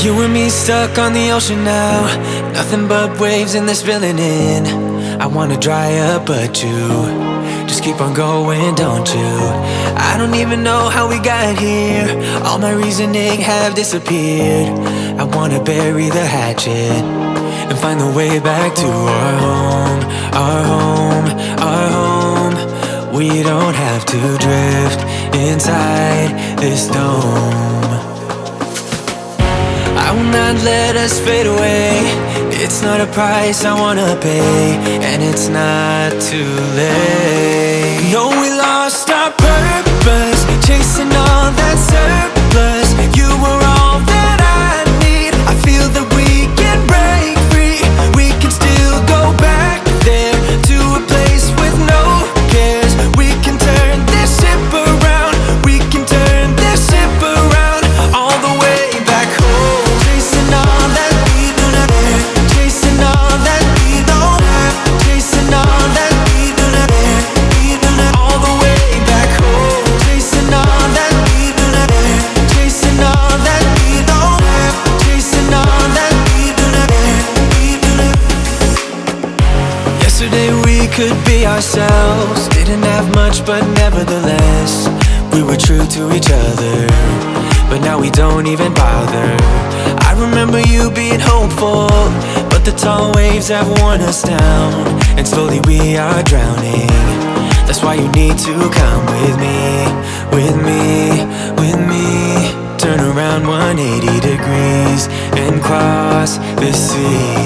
You and me stuck on the ocean now, nothing but waves and they're spilling in. I wanna dry up but you just keep on going, don't you? I don't even know how we got here, all my reasoning have disappeared. I wanna bury the hatchet and find the way back to our home, our home, our home. We don't have to drift inside this dome. I will not let us fade away. It's not a price I wanna pay, and it's not too late. No, we lost our purpose, chasing all that surplus. You were all that I need. I feel that we can break free. We can still go back there to a place with no cares. We can turn this ship around. We can turn this ship around all the way back home. Chasing all that we do not have, chasing all that we don't have, chasing all that we do not have, we do not. All the way back home. Chasing all that we do not have, chasing all that we don't have, chasing all that we do not have, we do not. Yesterday we could be ourselves, didn't have much but nevertheless we were true to each other. But now we don't even bother. I remember you being hopeful, but the tall waves have worn us down, and slowly we are drowning. That's why you need to come with me, with me, with me. Turn around 180 degrees and cross the sea.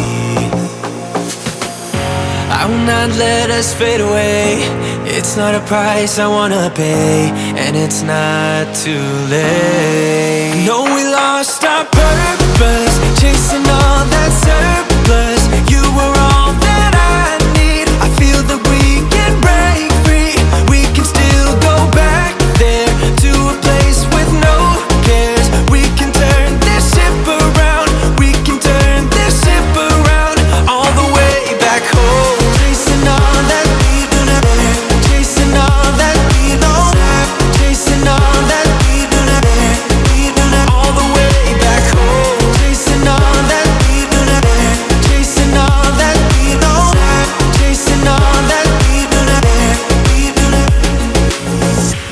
I will not let us fade away. It's not a price I wanna pay, and it's not too late. No, we lost our purpose, chasing all that surplus. You were all that I need. I feel that we can break free. We can still go back there to a place with no cares. We can turn this ship around. We can turn this ship around all the way back home. Chasing all that we do not have, chasing all that we don't have, chasing all that we do not have, we do not. All the way back home. Chasing all that we do not have, chasing all that we don't have, chasing all that we do not have, we do not.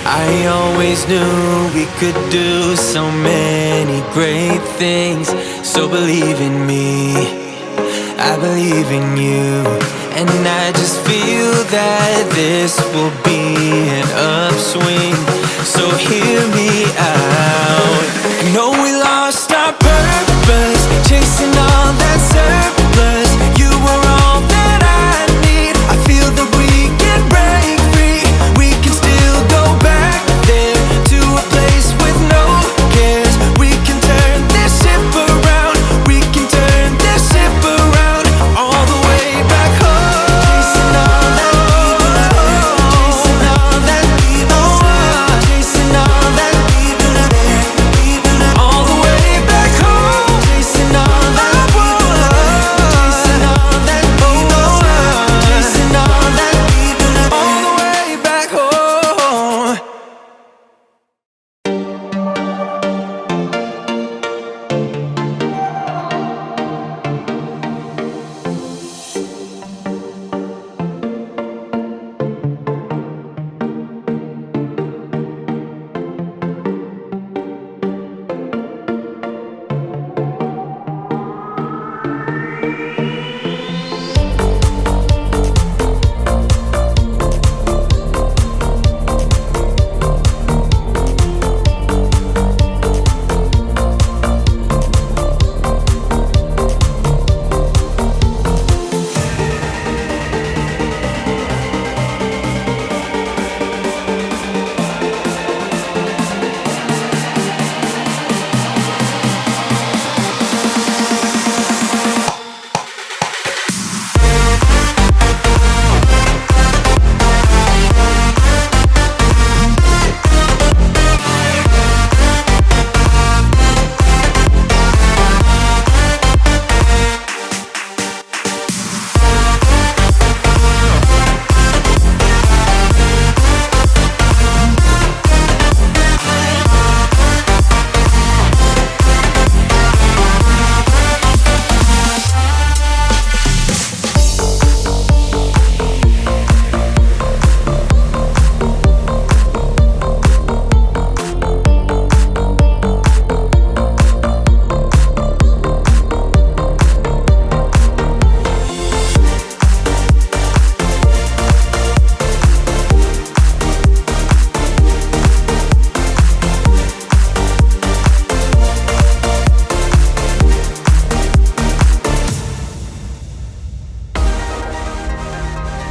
I always knew we could do so many great things, so believe in me, I believe in you. And I just feel that this will be an upswing, so hear me out.